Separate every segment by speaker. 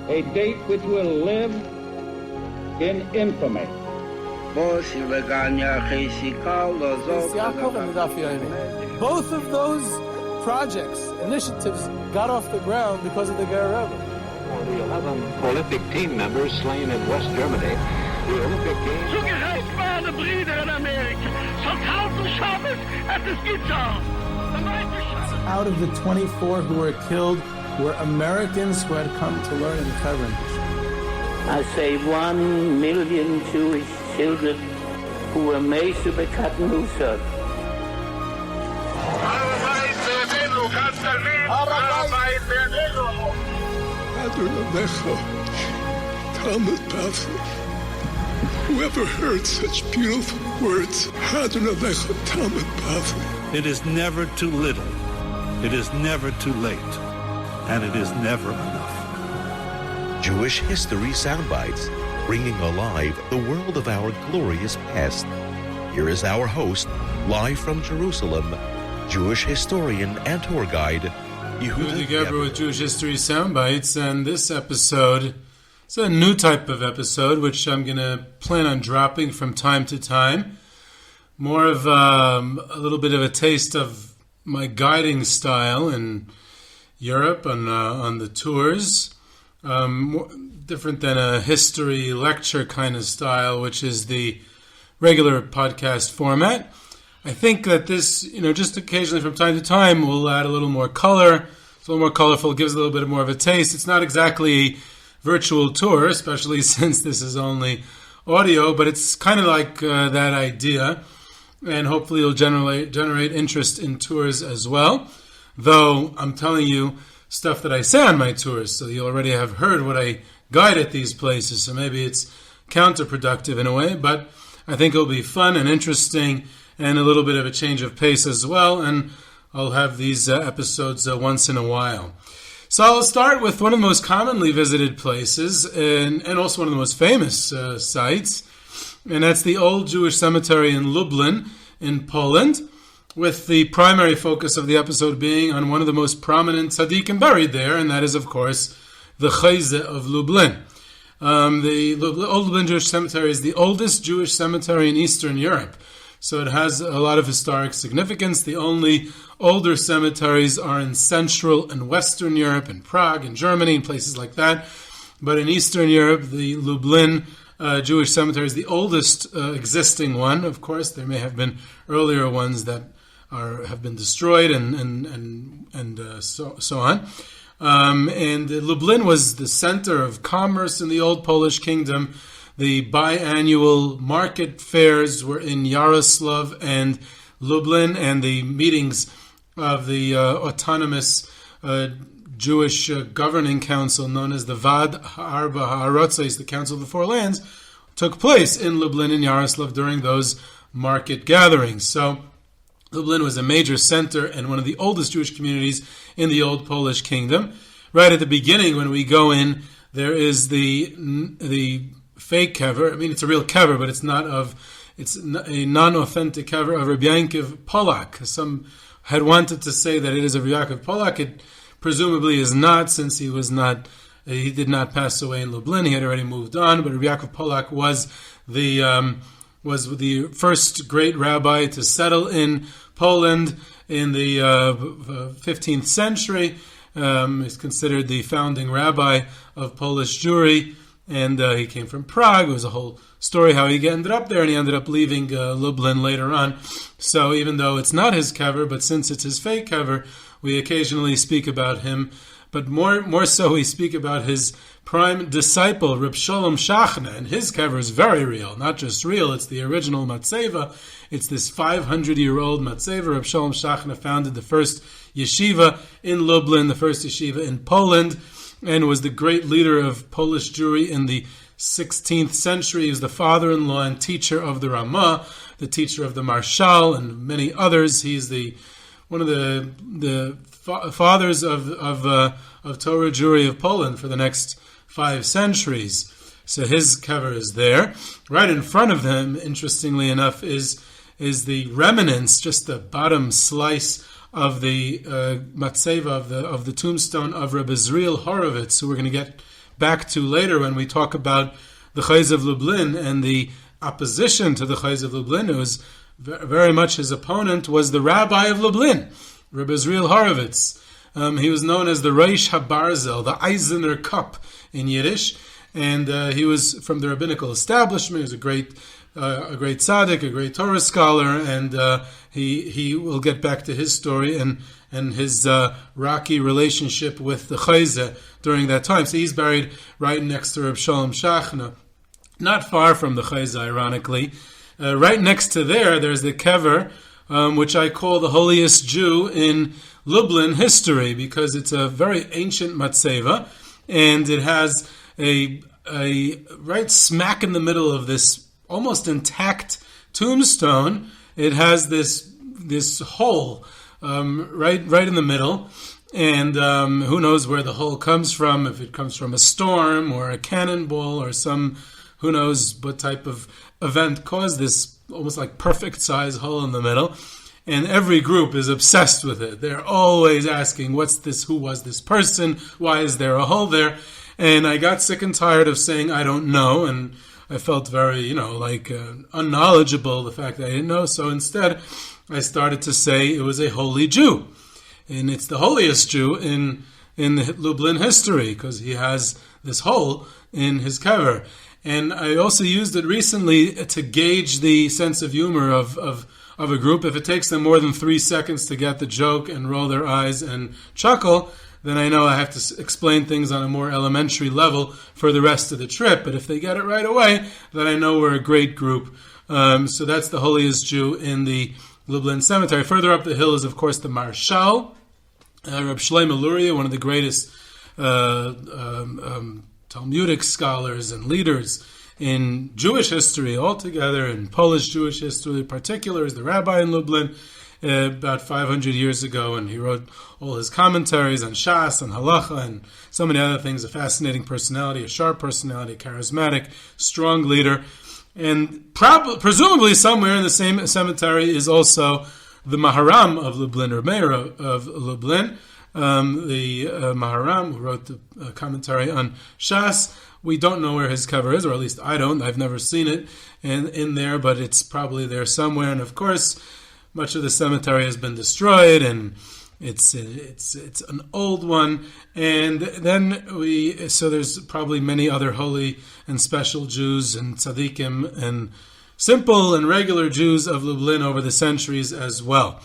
Speaker 1: A date which will live in infamy.
Speaker 2: Both
Speaker 3: of those projects, initiatives, got off the ground because of the Ger Rebbe.
Speaker 4: For the 11 Olympic team members slain in West Germany, the Olympic Games...
Speaker 5: Zugerecht waren Brüder in Amerika. Schon 1000 Shabbos at the Gitzah.
Speaker 3: Out of the 24 who were killed were Americans who had come to learn in Hebron.
Speaker 6: I say 1 million Jewish children who were made to be cut loose.
Speaker 7: Whoever heard such beautiful words?
Speaker 8: It is never too little. It is never too late. And it is never enough.
Speaker 9: Jewish History Soundbites, bringing alive the world of our glorious past. Here is our host, live from Jerusalem, Jewish historian and tour guide,
Speaker 3: Yehuda Geber with Jewish History Soundbites, and this episode is a new type of episode which I'm going to plan on dropping from time to time. More of a little bit of a taste of my guiding style in Europe on the tours. Different than a history lecture kind of style, which is the regular podcast format. I think that this, just occasionally from time to time, will add a little more color. It's a little more colorful, gives a little bit more of a taste. It's not exactly a virtual tour, especially since this is only audio, but it's kind of like that idea, and hopefully it'll generate interest in tours as well. Though I'm telling you stuff that I say on my tours, so you already have heard what I guide at these places, so maybe it's counterproductive in a way, but I think it'll be fun and interesting and a little bit of a change of pace as well, and I'll have these episodes once in a while. So I'll start with one of the most commonly visited places and also one of the most famous sites, and that's the old Jewish cemetery in Lublin in Poland, with the primary focus of the episode being on one of the most prominent tzaddikim buried there, and that is, of course, the Chozeh of Lublin. The Old Lublin Jewish Cemetery is the oldest Jewish cemetery in Eastern Europe, so it has a lot of historic significance. The only older cemeteries are in Central and Western Europe, in Prague, in Germany, and places like that. But in Eastern Europe, the Lublin Jewish Cemetery is the oldest existing one. Of course, there may have been earlier ones that have been destroyed and so on. And Lublin was the center of commerce in the old Polish kingdom. The biannual market fairs were in Yaroslav and Lublin, and the meetings of the autonomous Jewish governing council known as the Vad Ha'arba Ha'arotzos, the Council of the Four Lands, took place in Lublin and Yaroslav during those market gatherings. So Lublin was a major center and one of the oldest Jewish communities in the old Polish kingdom. Right at the beginning, when we go in, there is the fake kever. I mean, it's a real kever, but it's a non-authentic kever of Rav Yaakov Polak. Some had wanted to say that it is of Rav Yaakov Polak. It presumably is not, since he did not pass away in Lublin. He had already moved on, but Rav Yaakov Polak was the first great rabbi to settle in Poland in the 15th century. He's considered the founding rabbi of Polish Jewry, and he came from Prague. It was a whole story how he ended up there, and he ended up leaving Lublin later on. So even though it's not his kever, but since it's his fake kever, we occasionally speak about him. But more so, we speak about his prime disciple, Reb Sholem Shachna, and his kever is very real. Not just real, it's the original matzeva. It's this 500-year-old matzeva. Reb Sholem Shachna founded the first yeshiva in Lublin, the first yeshiva in Poland, and was the great leader of Polish Jewry in the 16th century. He was the father-in-law and teacher of the Ramah, the teacher of the Marshal, and many others. He's one of the fathers of Torah Jewry of Poland for the next 5 centuries. So his kever is there. Right in front of them, interestingly enough, is the remnants, just the bottom slice of the matzeva of the tombstone of Rav Elimelech Horowitz, who we're going to get back to later when we talk about the Chozeh of Lublin and the opposition to the Chozeh of Lublin. Who was very much his opponent was the Rabbi of Lublin, Rav Elimelech Horowitz. He was known as the Reish HaBarzel, the Eisener Cup in Yiddish, and he was from the rabbinical establishment. He was a great tzaddik, a great Torah scholar, and he will get back to his story and his rocky relationship with the Chozeh during that time. So he's buried right next to Reb Shalom Shachna, not far from the Chozeh, ironically. Right next to there's the kever, which I call the holiest Jew in Lublin history, because it's a very ancient matzeva, and it has a right smack in the middle of this almost intact tombstone. It has this hole right in the middle, and who knows where the hole comes from? If it comes from a storm or a cannonball or who knows what type of event caused this almost like perfect size hole in the middle. And every group is obsessed with it. They're always asking, what's this? Who was this person? Why is there a hole there? And I got sick and tired of saying, I don't know. And I felt very, unknowledgeable, the fact that I didn't know. So instead, I started to say it was a holy Jew. And it's the holiest Jew in Lublin history, because he has this hole in his kever. And I also used it recently to gauge the sense of humor of a group. If it takes them more than 3 seconds to get the joke and roll their eyes and chuckle, then I know I have to explain things on a more elementary level for the rest of the trip. But if they get it right away, then I know we're a great group. So that's the holiest Jew in the Lublin cemetery. Further up the hill is, of course, the Marshal, Reb Shlomo Luria, one of the greatest Talmudic scholars and leaders in Jewish history altogether, in Polish Jewish history in particular, is the rabbi in Lublin about 500 years ago, and he wrote all his commentaries on Shas and Halacha and so many other things. A fascinating personality, a sharp personality, charismatic, strong leader. And presumably somewhere in the same cemetery is also the Maharam of Lublin, or Mayor of Lublin, the Maharam who wrote the commentary on Shas. We don't know where his kever is, or at least I don't. I've never seen it in there, but it's probably there somewhere. And of course, much of the cemetery has been destroyed, and it's an old one. And then so there's probably many other holy and special Jews and tzaddikim and simple and regular Jews of Lublin over the centuries as well.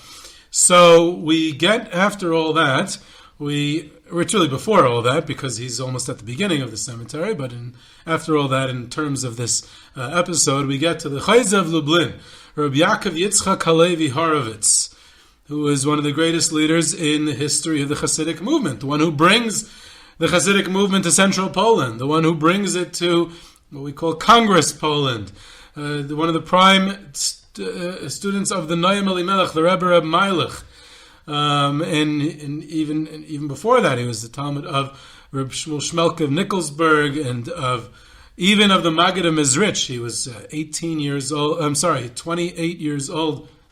Speaker 3: So we get, after all that, it's really before all that, because he's almost at the beginning of the cemetery, but after all that, in terms of this episode, we get to the Chozeh of Lublin, Rav Yaakov Yitzchak Horowitz, who is one of the greatest leaders in the history of the Chassidic movement, the one who brings the Chassidic movement to central Poland, the one who brings it to what we call Congress Poland, one of the prime students of the Rav Elimelech, the Rebbe Reb Meilech. And even before that, he was the Talmud of Reb Shmuel Shmelk of Nikolsburg, and even of the Maggid of Mezrich. He was 28 years old,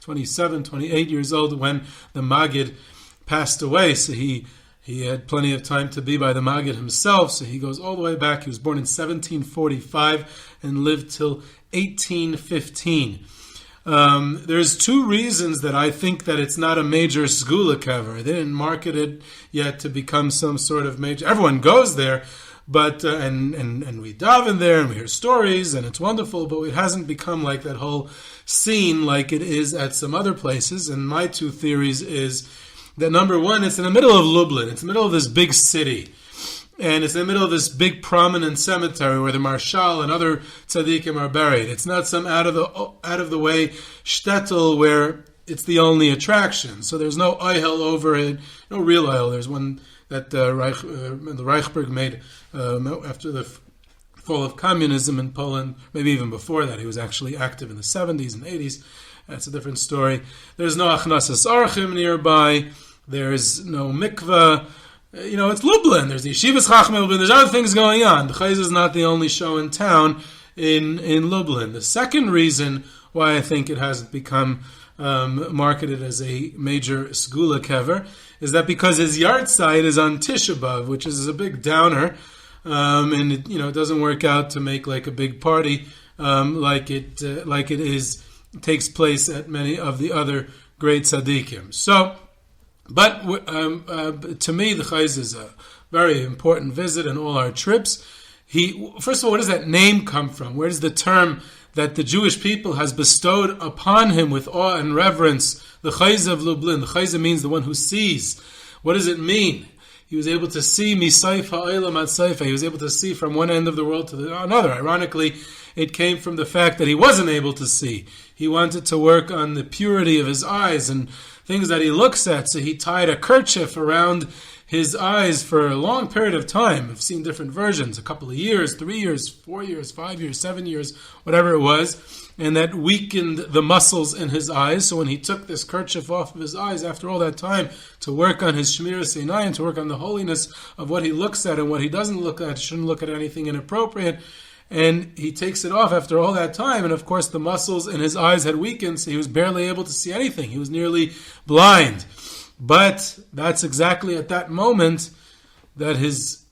Speaker 3: 28 years old when the Maggid passed away. So he had plenty of time to be by the Maggid himself. So he goes all the way back. He was born in 1745 and lived till 1815. There's two reasons that I think that it's not a major segula kever. They didn't market it yet to become some sort of major. Everyone goes there, but and we daven there and we hear stories and it's wonderful, but it hasn't become like that whole scene like it is at some other places. And my two theories is that, number one, it's in the middle of Lublin. It's in the middle of this big city. And it's in the middle of this big prominent cemetery where the Marshal and other tzaddikim are buried. It's not some out of the way shtetl where it's the only attraction. So there's no oihel over it, no real oihel. There's one that the Reichberg made after the fall of communism in Poland, maybe even before that. He was actually active in the 70s and 80s. That's a different story. There's no achnasas archim nearby. There's no mikveh. It's Lublin. There's the Yeshivas Chachmei Lublin. There's other things going on. The Chozeh is not the only show in town in Lublin. The second reason why I think it hasn't become marketed as a major Segula Kever, is that because his yahrzeit is on Tisha B'Av, which is a big downer, and it doesn't work out to make like a big party like it takes place at many of the other great tzaddikim. So, but to me, the Chozeh is a very important visit in all our trips. First of all, where does that name come from? Where does the term that the Jewish people has bestowed upon him with awe and reverence, the Chozeh of Lublin? The Chozeh means the one who sees. What does it mean? He was able to see misayf ha'olam ad sayfa. He was able to see from one end of the world to another. Ironically, it came from the fact that he wasn't able to see. He wanted to work on the purity of his eyes and things that he looks at, so he tied a kerchief around his eyes for a long period of time. I've seen different versions, a couple of years, 3 years, 4 years, 5 years, 7 years, whatever it was, and that weakened the muscles in his eyes. So when he took this kerchief off of his eyes after all that time to work on his Shemiras Einayim, to work on the holiness of what he looks at and what he doesn't look at, shouldn't look at anything inappropriate, and he takes it off after all that time, and of course the muscles in his eyes had weakened, so he was barely able to see anything. He was nearly blind. But that's exactly at that moment that his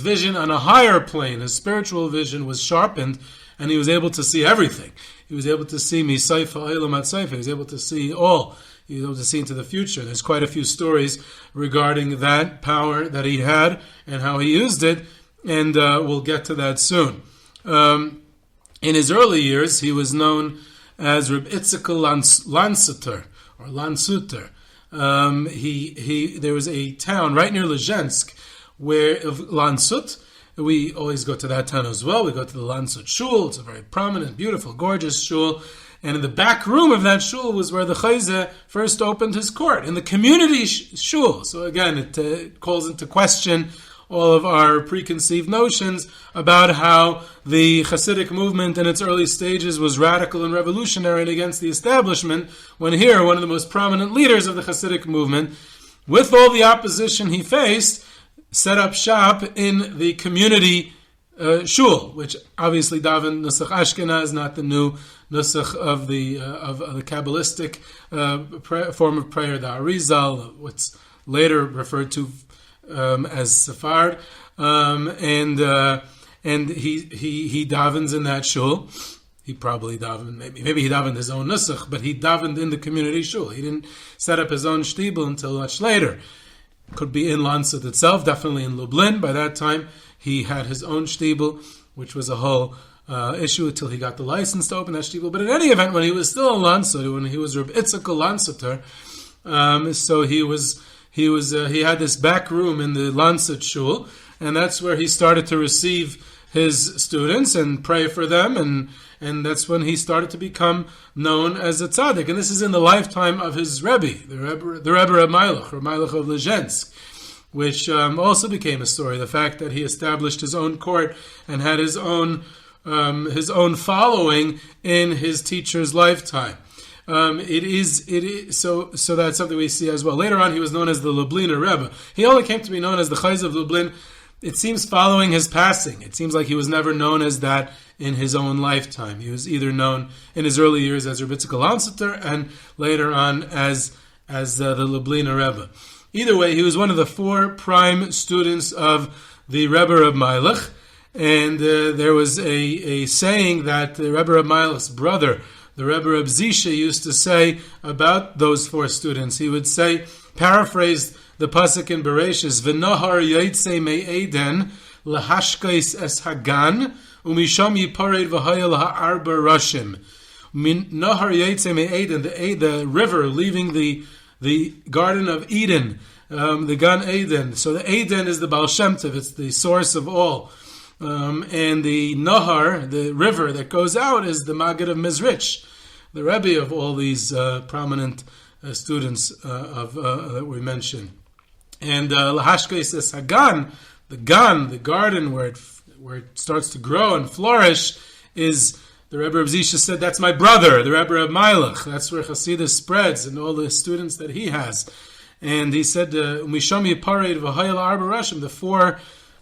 Speaker 3: vision on a higher plane, his spiritual vision, was sharpened, and he was able to see everything. He was able to see misayf ha'olam ad sayfa. He was able to see all. He was able to see into the future. There's quite a few stories regarding that power that he had and how he used it, and we'll get to that soon. In his early years, he was known as Reb Yitzchak Lansuter, or Lansuter. There was a town right near Lizhensk of Lansut. We always go to that town as well. We go to the Lansut Shul. It's a very prominent, beautiful, gorgeous shul. And in the back room of that shul was where the Chozeh first opened his court, in the community shul. So again, it calls into question all of our preconceived notions about how the Chassidic movement in its early stages was radical and revolutionary and against the establishment, when here, one of the most prominent leaders of the Chassidic movement, with all the opposition he faced, set up shop in the community shul, which obviously davened Nusach Ashkenaz, not the new Nusach of the Kabbalistic form of prayer, the Arizal, what's later referred to as Sephard, and he davens in that shul. He probably davened, maybe he davened his own nusach, but he davened in the community shul. He didn't set up his own shtibel until much later. Could be in Lansut itself, definitely in Lublin. By that time, he had his own shtibel, which was a whole issue until he got the license to open that shtibel. But in any event, when he was still in Lansut, when he was Reb Yitzchak Lansuter, so he had this back room in the Lansut Shul, and that's where he started to receive his students and pray for them, and that's when he started to become known as a tzaddik. And this is in the lifetime of his Rebbe, the Rebbe Rav Elimelech of Lizhensk, which also became a story. The fact that he established his own court and had his own following in his teacher's lifetime. It is so that's something we see as well. Later on, he was known as the Lubliner Rebbe. He only came to be known as the Chozeh of Lublin, it seems, following his passing. It seems like he was never known as that in his own lifetime. He was either known in his early years as Reb Yitzchak Lansuter and later on as the Lubliner Rebbe. Either way, he was one of the 4 prime students of the Rebbe Rav Elimelech, and there was a saying that the Rebbe Rav Elimelech's brother, the Rebbe Reb Zisha, used to say about those 4 students. He would say, paraphrased the pasuk in Bereshis, "V'nohar yotzei me'eden lahashkais es hagan umisham yipared v'hayel ha'arba rashim." Nohar yotzei me'eden, the river leaving the Garden of Eden, the Gan Eden. So the Eden is the Baal Shem Tov, it's the source of all. And the Nahar, the river that goes out, is the Maggid of Mizrich, the Rebbe of all these prominent students that we mentioned. And Lahashkes es Hagan, the garden where it starts to grow and flourish, is the Rebbe Reb Zisha said, that's my brother, the Rebbe Rav Elimelech. That's where Chassidus spreads and all the students that he has. And he said, Umishami Pared v'hayel arba rashim,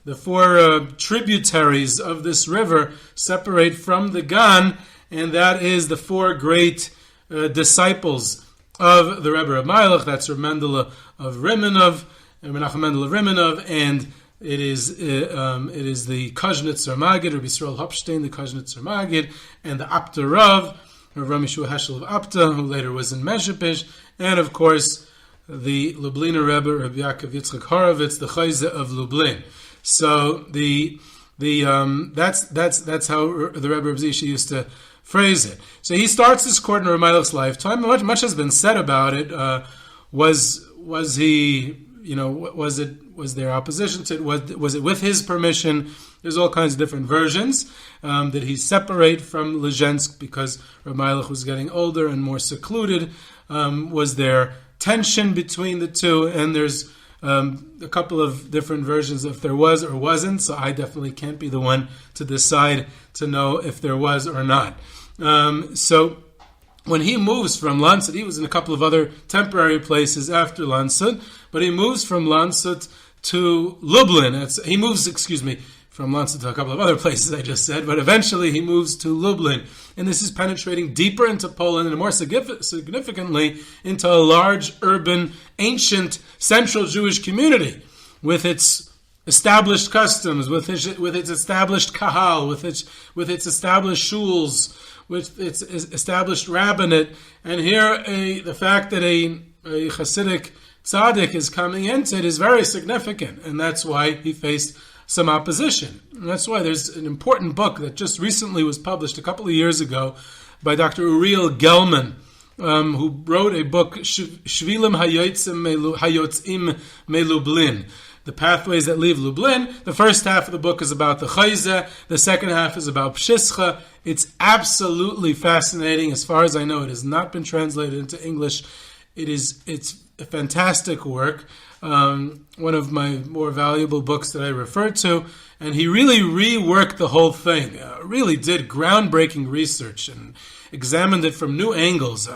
Speaker 3: the four tributaries of this river separate from the Gan, and that is the 4 great disciples of the Rebbe of Meilach. That's Rav Mendele of Rimenov, Menachem Mendele of Rimenov, and it is the Koznitzer Magid, Rabbi Yisrael Hopstein, the Koznitzer Magid, and the Apta Rav, Rav Yeshua Heschel of Apta, who later was in Mezhepish, and of course the Lubliner Rebbe, Rav Yaakov Yitzchak Horowitz, the Chozeh of Lublin. So that's how the Rebbe Rav Zisha used to phrase it. So he starts this court in Rav Meilach's lifetime. Much has been said about it. Was there opposition to it? Was it with his permission? There's all kinds of different versions. Did he separate from Lizhensk because Rav Meilach was getting older and more secluded? Was there tension between the two? And there's a couple of different versions if there was or wasn't. So I definitely can't be the one to decide to know if there was or not. So when he moves from Landshut, he was in a couple of other temporary places after Landshut, but he moves from Landshut to Lublin. He moves from Landshut to a couple of other places I just said, but eventually he moves to Lublin. And this is penetrating deeper into Poland and more significantly into a large, urban, ancient, central Jewish community with its established customs, with its established kahal, with its established shuls, with its established rabbinate. And here the fact that a Chassidic tzaddik is coming into it is very significant, and that's why he faced some opposition. And that's why there's an important book that just recently was published a couple of years ago by Dr. Uriel Gelman, who wrote a book, Shvilim Hayotzim Me Lublin, The Pathways That Leave Lublin. The first half of the book is about the Chozeh, the second half is about Pshischa. It's absolutely fascinating. As far as I know, it has not been translated into English. It's a fantastic work. One of my more valuable books that I refer to, and he really reworked the whole thing, really did groundbreaking research and examined it from new angles,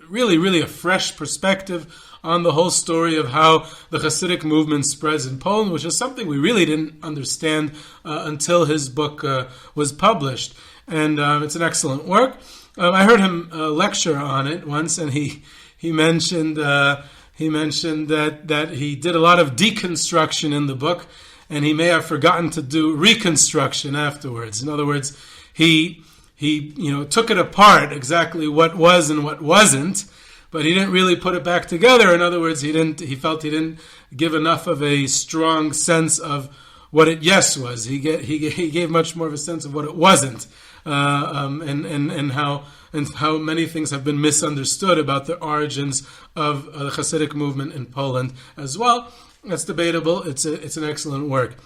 Speaker 3: really a fresh perspective on the whole story of how the Chassidic movement spreads in Poland, which is something we really didn't understand until his book was published. And it's an excellent work. I heard him lecture on it once, and he mentioned that he did a lot of deconstruction in the book, and he may have forgotten to do reconstruction afterwards. In other words, he took it apart exactly what was and what wasn't, but he didn't really put it back together. In other words, he felt he didn't give enough of a strong sense of what it was. He gave much more of a sense of what it wasn't, and how many things have been misunderstood about the origins of the Chassidic movement in Poland as well. That's debatable. It's an excellent work.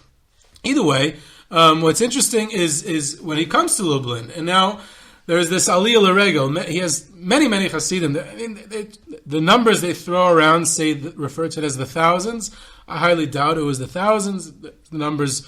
Speaker 3: Either way, what's interesting is when he comes to Lublin, and now there's this Aliyah L'Regel. He has many Chassidim. The numbers they throw around refer to it as the thousands. I highly doubt it was the thousands. The numbers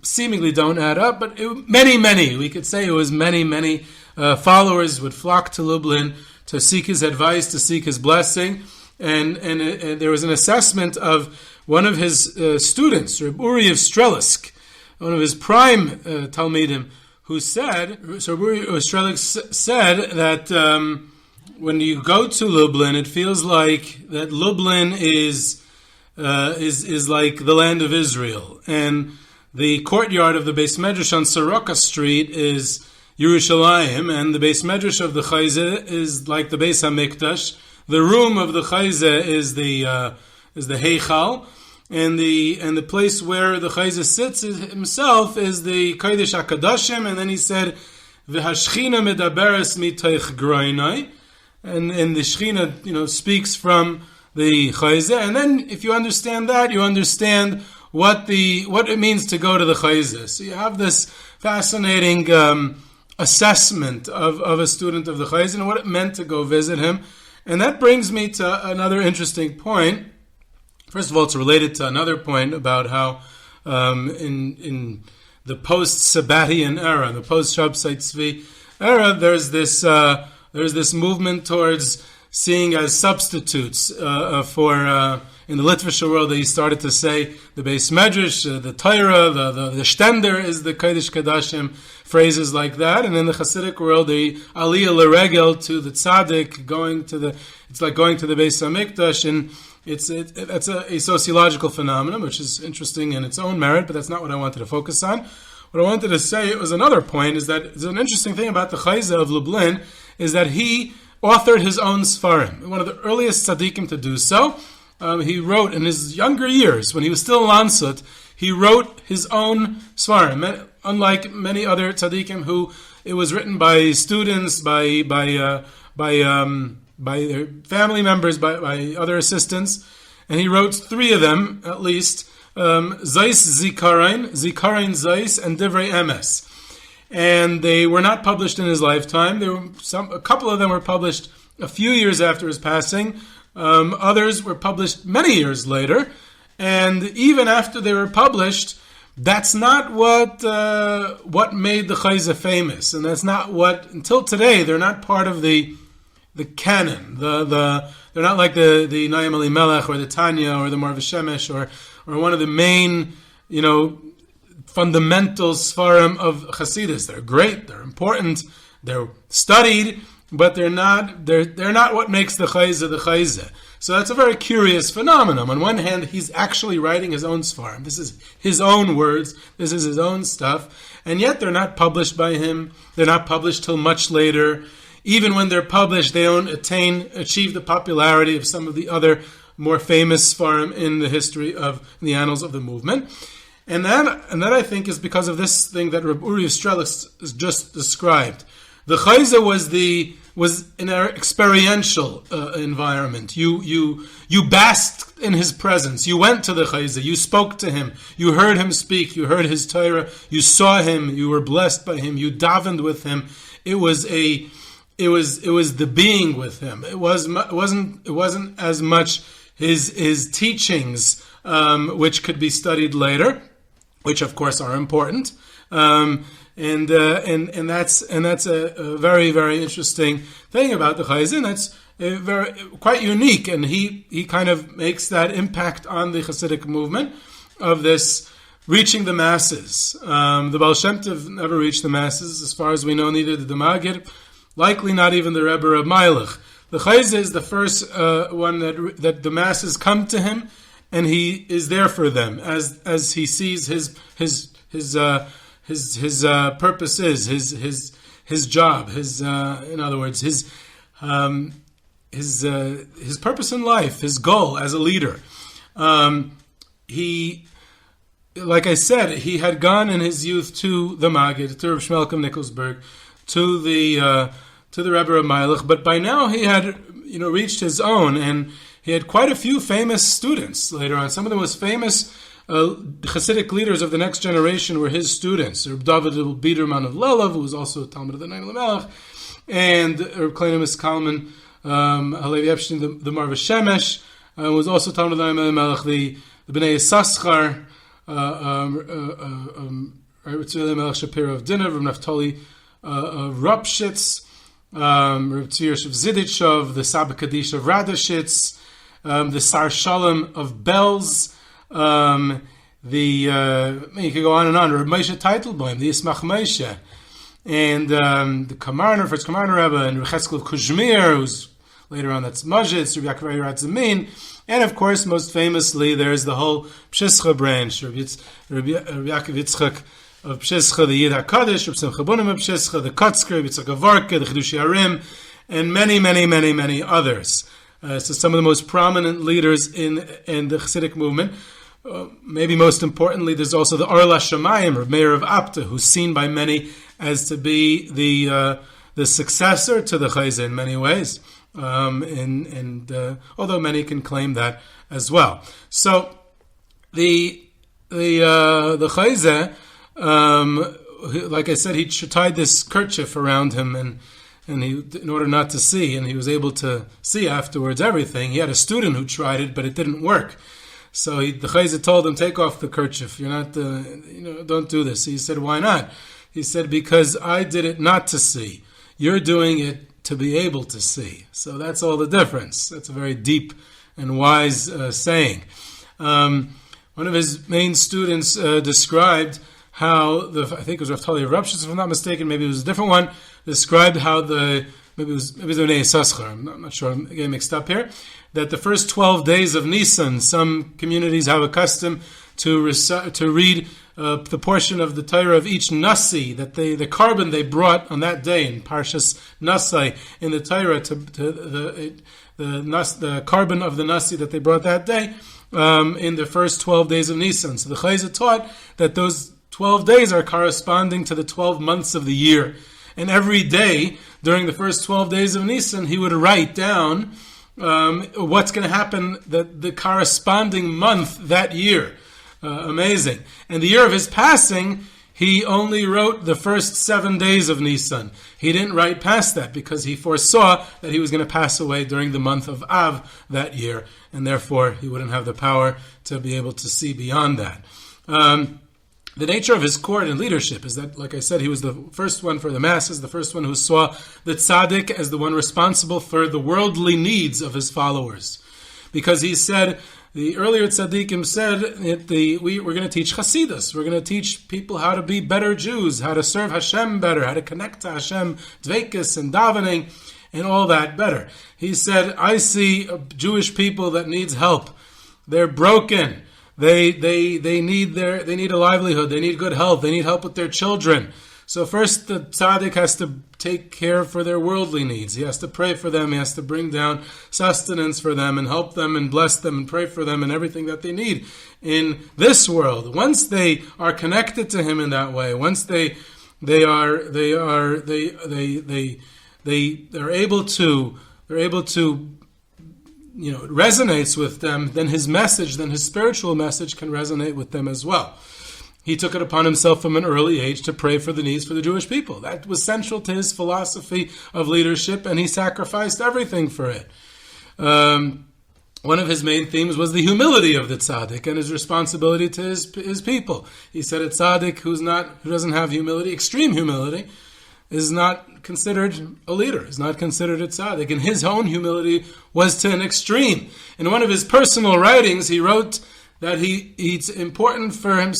Speaker 3: seemingly don't add up, but many. We could say it was many followers would flock to Lublin to seek his advice, to seek his blessing. And there was an assessment of one of his students, Reb Uri of Strelisk, one of his prime Talmidim, who said, so Uri of Strelisk said that when you go to Lublin, it feels like that Lublin is like the land of Israel, and the courtyard of the Beis Medrash on Soroka Street is Yerushalayim, and the Beis Medrash of the Chozeh is like the Beis HaMikdash. The room of the Chozeh is the Heichal, and the place where the Chozeh sits himself is the Kodesh HaKadoshim. And then he said, "V'hashchina medaberes mitoich groinai," and the Shechina, speaks from the Chozeh. And then, if you understand that, you understand what it means to go to the Chozeh. So you have this fascinating assessment of a student of the Chozeh and what it meant to go visit him. And that brings me to another interesting point. First of all, it's related to another point about how in the post-Sabbatian era, the post-Shabtai Tzvi era, there's this movement towards seeing as substitutes for in the Litvish world. He started to say the Beis Medrash, the Torah, the Stender is the Kodesh Kadashim, phrases like that. And in the Chassidic world, the Aliyah L'Regel to the Tzaddik, it's like going to the Beis HaMikdash, and that's a sociological phenomenon, which is interesting in its own merit, but that's not what I wanted to focus on. What I wanted to say was another point, is that it's an interesting thing about the Chozeh of Lublin, is that he authored his own Sfarim. One of the earliest tzaddikim to do so. He wrote in his younger years, when he was still in Lansut, he wrote his own Sfarim. Unlike many other tzaddikim who it was written by students, by their family members, by other assistants, and he wrote 3 of them at least: Zeis Zikarein, Zeis, and Divrei Emes. And they were not published in his lifetime. A couple of them were published a few years after his passing. Others were published many years later. And even after they were published, that's not what made the Chozeh famous. And that's not what, until today, they're not part of the canon. They're not like the Rav Elimelech or the Tanya or the Mar V'Shemesh or one of the main, fundamental Sfarim of Chassidus. They're great, they're important, they're studied, but they're not what makes the Chozeh the Chozeh. So that's a very curious phenomenon. On one hand, he's actually writing his own Sfarim. This is his own words, this is his own stuff, and yet they're not published by him. They're not published till much later. Even when they're published, they don't achieve the popularity of some of the other more famous Sfarim in the history of the annals of the movement. And that I think is because of this thing that Reb Uri Strelich has just described. The Chozeh was in an experiential environment. You basked in his presence. You went to the Chozeh. You spoke to him. You heard him speak. You heard his Torah. You saw him. You were blessed by him. You davened with him. It was the being with him. It wasn't as much his teachings, which could be studied later, which of course are important, and that's a very, very interesting thing about the Chozeh. And that's quite unique, and he kind of makes that impact on the Chassidic movement of this reaching the masses. The Baal Shem Tov never reached the masses, as far as we know. Neither did the Maggid, likely not even the Rebbe of Meilech. The Chozeh is the first one that the masses come to him, and he is there for them as he sees his purpose is his job, in other words his purpose in life, his goal as a leader. He, like I said, he had gone in his youth to the Maggid, to Rav Shmelkem Nikolsburg, to the Rebbe of Meilech, but by now he had reached his own, and he had quite a few famous students later on. Some of the most famous Chassidic leaders of the next generation were his students. Reb David Biederman of Lelov, who was also a Talmud of the Rav Elimelech, and Reb Kleinimus Kalman Halevi Epstein, the Mar V'Shemesh, was also Talmud of the Rav Elimelech, the Bnei Yissaschar, Reb Elimelech Shapiro of Dinner, Reb Naftali of Rupshitz, Reb Tzir of Zidichov, the Saba Kaddish of Radishitz, the Sar Shalom of Belz, you could go on and on, Reb Moshe Teitelbaum, the Yismach Moshe, and the Kamarner, first Kamarner Rebbe, and Reb Cheskel of Kuzhmir, who's later on that's Majitz, Reb Yaakov Yitzchak, and of course, most famously, there's the whole Pshischa branch, Reb Yaakov Yitzchak of Pshischa, the Yid HaKadosh, Reb Simcha Bunim of Pshischa, the Kotzker, Reb Yitzchak Avarka, the Chidushei Harim, and many, many, many, many others. So some of the most prominent leaders in the Chassidic movement. Maybe most importantly, there's also the Or LaShamayim, or Meir of Apta, who's seen by many as to be the successor to the Chozeh in many ways. Although many can claim that as well. So the Chozeh, like I said, he tied this kerchief around him, and he, in order not to see, and he was able to see afterwards everything. He had a student who tried it, but it didn't work. So the Chozeh told him, "Take off the kerchief. You're not, don't do this." He said, "Why not?" He said, "Because I did it not to see. You're doing it to be able to see. So that's all the difference. That's a very deep and wise saying. One of his main students described how I think it was Rav Tali Rapshitz, if I'm not mistaken, maybe it was a different one, described how maybe it was the Bnei Yissaschar, I'm not sure, I'm getting mixed up here, that the first 12 days of Nisan, some communities have a custom to read the portion of the Torah of each Nasi, that the carbon they brought on that day in Parshas Nasai in the Torah, the carbon of the Nasi that they brought that day in the first 12 days of Nisan. So the Chozeh taught that those 12 days are corresponding to the 12 months of the year. And every day during the first 12 days of Nisan, he would write down what's going to happen the corresponding month that year. Amazing. And the year of his passing, he only wrote the first 7 days of Nisan. He didn't write past that because he foresaw that he was going to pass away during the month of Av that year, and therefore he wouldn't have the power to be able to see beyond that. The nature of his court and leadership is that, like I said, he was the first one for the masses, the first one who saw the tzaddik as the one responsible for the worldly needs of his followers. Because he said, the earlier tzaddikim said, we're going to teach Chassidus. We're going to teach people how to be better Jews, how to serve Hashem better, how to connect to Hashem, dveikus and davening, and all that better. He said, I see Jewish people that needs help. They're broken. They need a livelihood. They need good health. They need help with their children. So first, the tzaddik has to take care for their worldly needs. He has to pray for them. He has to bring down sustenance for them and help them and bless them and pray for them and everything that they need in this world. Once they are connected to him in that way, once they're able to it resonates with them, then his spiritual message can resonate with them as well. He took it upon himself from an early age to pray for the needs for the Jewish people. That was central to his philosophy of leadership, and he sacrificed everything for it. One of his main themes was the humility of the tzaddik and his responsibility to his people. He said a tzaddik who doesn't have humility, extreme humility, is not considered a leader, is not considered a tzaddik. And his own humility was to an extreme. In one of his personal writings, he wrote that it's important for him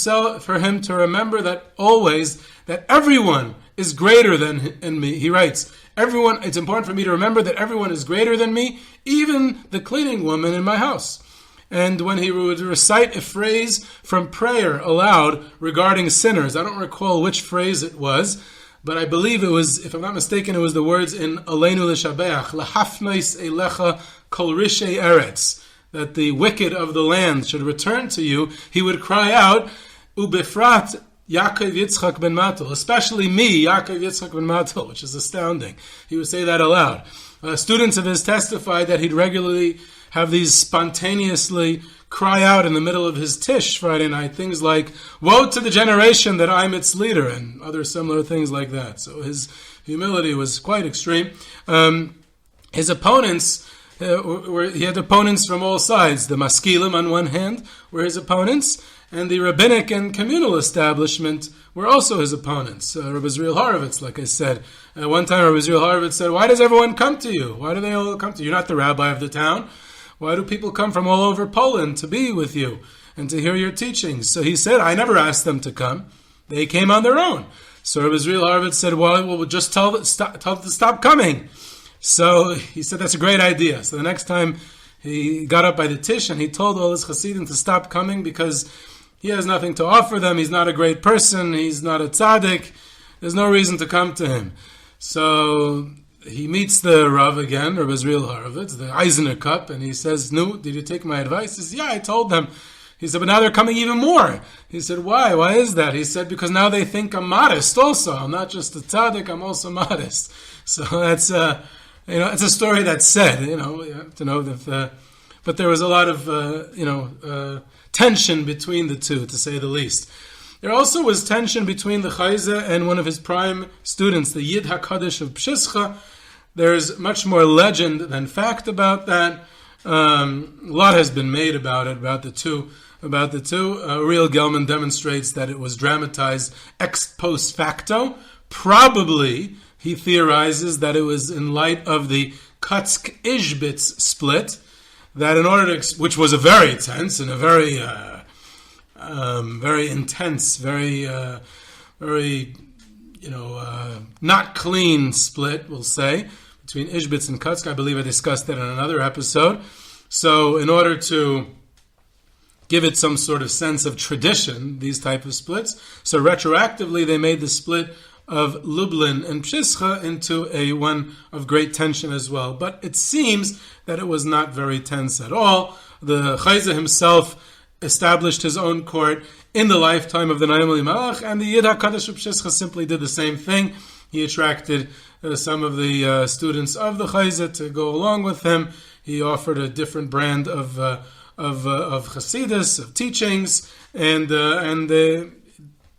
Speaker 3: to remember that always that everyone is greater than me. He writes, it's important for me to remember that everyone is greater than me, even the cleaning woman in my house. And when he would recite a phrase from prayer aloud regarding sinners, I don't recall which phrase it was, but I believe it was, if I'm not mistaken, it was the words in Aleinu L'Shabeach, L'hafnois Eilecha Kol Rishei Eretz, that the wicked of the land should return to you. He would cry out, Ubefrat Yaakov Yitzchak ben Matel, especially me, Yaakov Yitzchak ben Matel, which is astounding. He would say that aloud. Students of his testified that he'd regularly have these spontaneously cry out in the middle of his Tish Friday night, things like, woe to the generation that I'm its leader, and other similar things like that. So his humility was quite extreme. His opponents, he had opponents from all sides. The Maskilim on one hand were his opponents, and the rabbinic and communal establishment were also his opponents. Rav Elimelech Horowitz, like I said. One time Rav Elimelech Horowitz said, why does everyone come to you? Why do they all come to you? You're not the rabbi of the town. Why do people come from all over Poland to be with you and to hear your teachings? So he said, I never asked them to come. They came on their own. So Rav Elimelech Horowitz said, well, we'll just tell them to stop coming. So he said, that's a great idea. So the next time he got up by the Tish and he told all his Chassidim to stop coming because he has nothing to offer them. He's not a great person. He's not a tzaddik. There's no reason to come to him. So he meets the Rav again, Rav Elimelech Horowitz, the Eisner Cup, and he says, no, did you take my advice? He says, yeah, I told them. He said, but now they're coming even more. He said, why? Why is that? He said, because now they think I'm modest also. I'm not just a tzaddik, I'm also modest. So that's, it's a story that's said, you have to know that, but there was a lot of, tension between the two, to say the least. There also was tension between the Chozeh and one of his prime students, the Yid HaKadosh of Pshischa. There's much more legend than fact about that. A lot has been made about it, about the two. Uriel Gelman demonstrates that it was dramatized ex post facto. Probably he theorizes that it was in light of the Kutsk-Ishbitz split, that in order to, which was a very tense and a very, very intense, very, not clean split, we'll say, between Ishbitz and Kutsk. I believe I discussed that in another episode. So in order to give it some sort of sense of tradition, these type of splits, so retroactively they made the split of Lublin and Pshischa into a one of great tension as well. But it seems that it was not very tense at all. The Chozeh himself established his own court in the lifetime of the Naim Elimelech, and the Yid HaKadosh of Pshischa simply did the same thing. He attracted some of the students of the Chozeh to go along with him. He offered a different brand of Chassidus, of teachings, and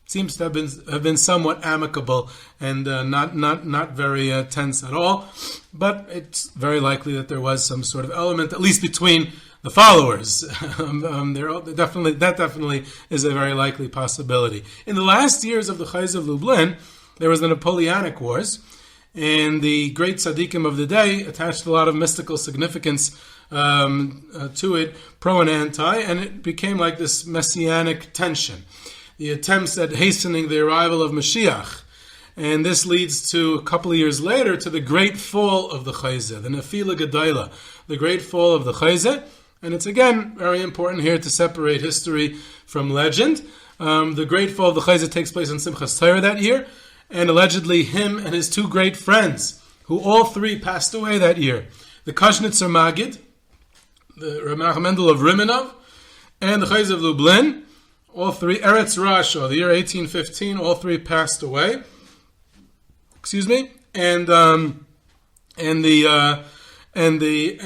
Speaker 3: seems to have been somewhat amicable and not very tense at all. But it's very likely that there was some sort of element, at least between the followers. That definitely is a very likely possibility. In the last years of the Chozeh of Lublin, there was the Napoleonic Wars, and the great tzaddikim of the day attached a lot of mystical significance to it, pro and anti, and it became like this messianic tension. The attempts at hastening the arrival of Mashiach. And this leads to, a couple of years later, to the great fall of the Chozeh, the Nefila Gedaila, the great fall of the Chozeh. And it's again very important here to separate history from legend. The great fall of the Chozeh takes place in Simchas Torah that year, and allegedly him and his two great friends, who all three passed away that year, the Kashnitzer Magid, the Rav Mendel of Rimenov, and the Chozeh of Lublin, all three, Eretz Rasha, the year 1815, all three passed away. And they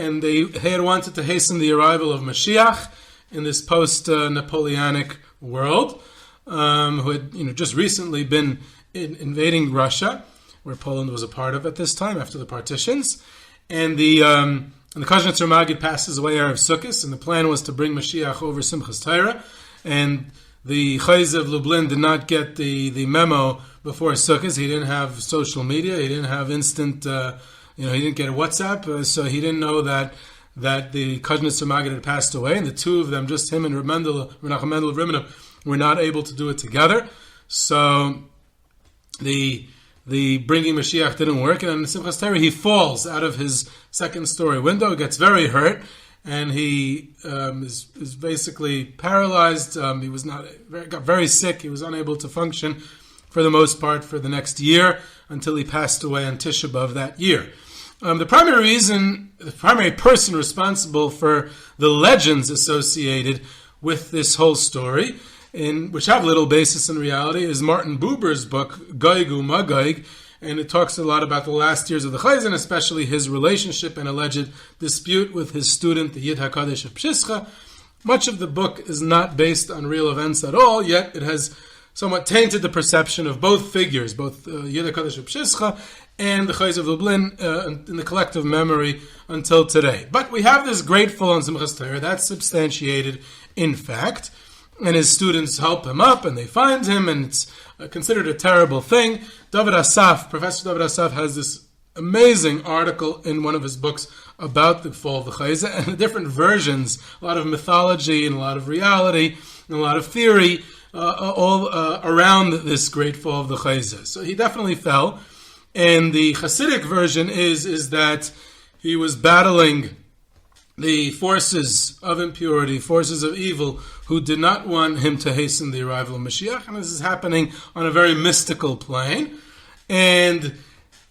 Speaker 3: had wanted to hasten the arrival of Mashiach in this post-Napoleonic world, who had just recently been invading Russia, where Poland was a part of at this time after the partitions, and the Kashnitzer Magid passes away Erev Sukkot, and the plan was to bring Mashiach over Simchas Torah, and the Chozeh of Lublin did not get the memo before Sukkot. He didn't have social media. He didn't have instant. He didn't get a WhatsApp, so he didn't know that the Kashnitzer Magid had passed away, and the two of them, just him and Rav Mendel of Rimenov, were not able to do it together. So the bringing Mashiach didn't work, and in Simchas Torah he falls out of his second-story window, gets very hurt, and he is basically paralyzed. He got very sick. He was unable to function for the most part for the next year until he passed away on Tisha B'Av that year. The primary person responsible for the legends associated with this whole story, which have little basis in reality, is Martin Buber's book, Gog uMagog, and it talks a lot about the last years of the Chozeh, and especially his relationship and alleged dispute with his student, the Yid HaKadosh of Pshischa. Much of the book is not based on real events at all, yet it has somewhat tainted the perception of both figures, both Yid HaKadosh of Pshischa and the Chozeh of Lublin in the collective memory until today. But we have this great fall on Simchas Torah that's substantiated in fact, and his students help him up, and they find him, and it's considered a terrible thing. Professor David Asaf has this amazing article in one of his books about the fall of the Chozeh, and the different versions, a lot of mythology, and a lot of reality, and a lot of theory, all around this great fall of the Chozeh. So he definitely fell, and the Chassidic version is that he was battling the forces of impurity, forces of evil, who did not want him to hasten the arrival of Mashiach, and this is happening on a very mystical plane, and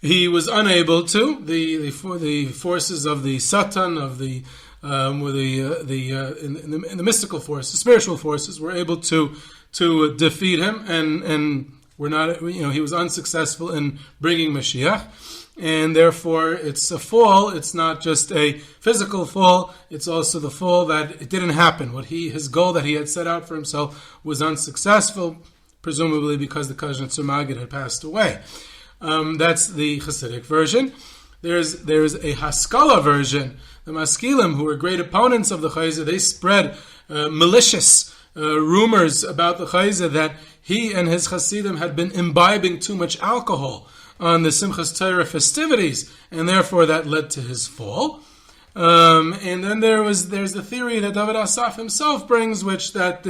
Speaker 3: he was unable to. The forces of the Satan, of the in the mystical forces, the spiritual forces, were able to defeat him, and were not. He was unsuccessful in bringing Mashiach. And therefore, it's a fall. It's not just a physical fall. It's also the fall that it didn't happen. His goal that he had set out for himself was unsuccessful, presumably because the Kashnitzer Magid had passed away. That's the Chassidic version. There's a Haskalah version. The Maskilim, who were great opponents of the Chozeh, they spread malicious rumors about the Chozeh that he and his Hasidim had been imbibing too much alcohol on the Simchas Torah festivities, and therefore that led to his fall. And then there's the theory that David Asaf himself brings, which that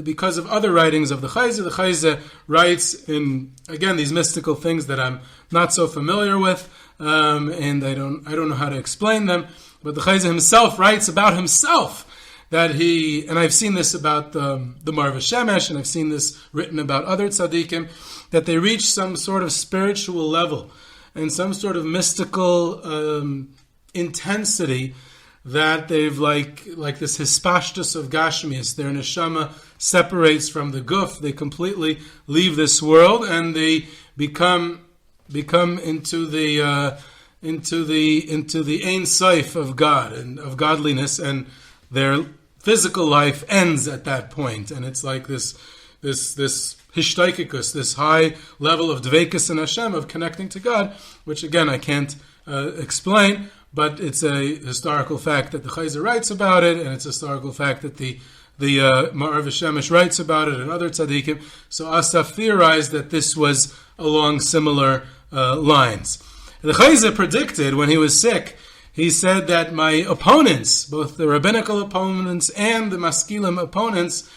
Speaker 3: because of other writings of the Chozeh writes in, again, these mystical things that I'm not so familiar with, and I don't know how to explain them. But the Chozeh himself writes about himself that and I've seen this about the Marva Shemesh, and I've seen this written about other tzaddikim, that they reach some sort of spiritual level and some sort of mystical intensity that they've like this hispashtus of Gashmias. Their neshama separates from the guf. They completely leave this world, and they become into the Ein Sof of God and of godliness, and their physical life ends at that point. And it's like this hishtaikikus, this high level of dveikus and Hashem, of connecting to God, which again I can't explain, but it's a historical fact that the Chozeh writes about it, and it's a historical fact that the Ma'ar Shemesh writes about it, and other tzaddikim. So Asaf theorized that this was along similar lines. The Chozeh predicted when he was sick, he said that my opponents, both the rabbinical opponents and the maskilim opponents,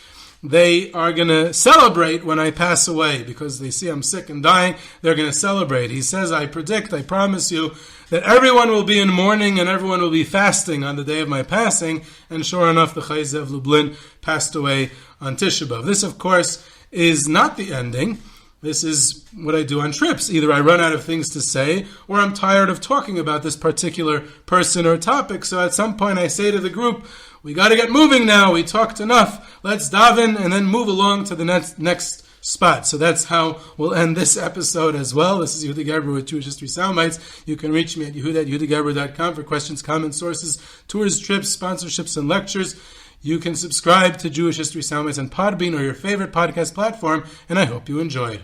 Speaker 3: they are going to celebrate when I pass away, because they see I'm sick and dying. They're going to celebrate. He says, I promise you, that everyone will be in mourning and everyone will be fasting on the day of my passing. And sure enough, the Chozeh of Lublin passed away on Tisha B'Av. This, of course, is not the ending. This is what I do on trips. Either I run out of things to say, or I'm tired of talking about this particular person or topic. So at some point I say to the group, we got to get moving now. We talked enough. Let's daven and then move along to the next spot. So that's how we'll end this episode as well. This is Yehuda Gerber with Jewish History Soundbites. You can reach me at yehuda@yehudagerber.com for questions, comments, sources, tours, trips, sponsorships, and lectures. You can subscribe to Jewish History Soundbites on Podbean or your favorite podcast platform, and I hope you enjoyed.